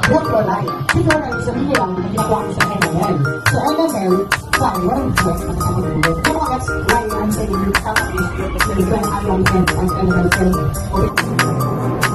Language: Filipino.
Look for light. Siguro na sa video lang, nakuha ko sa NML. So NML, sorry, walang choice na sa mga kaya that's why I'm saying you stop this. Because I'm on and NML says,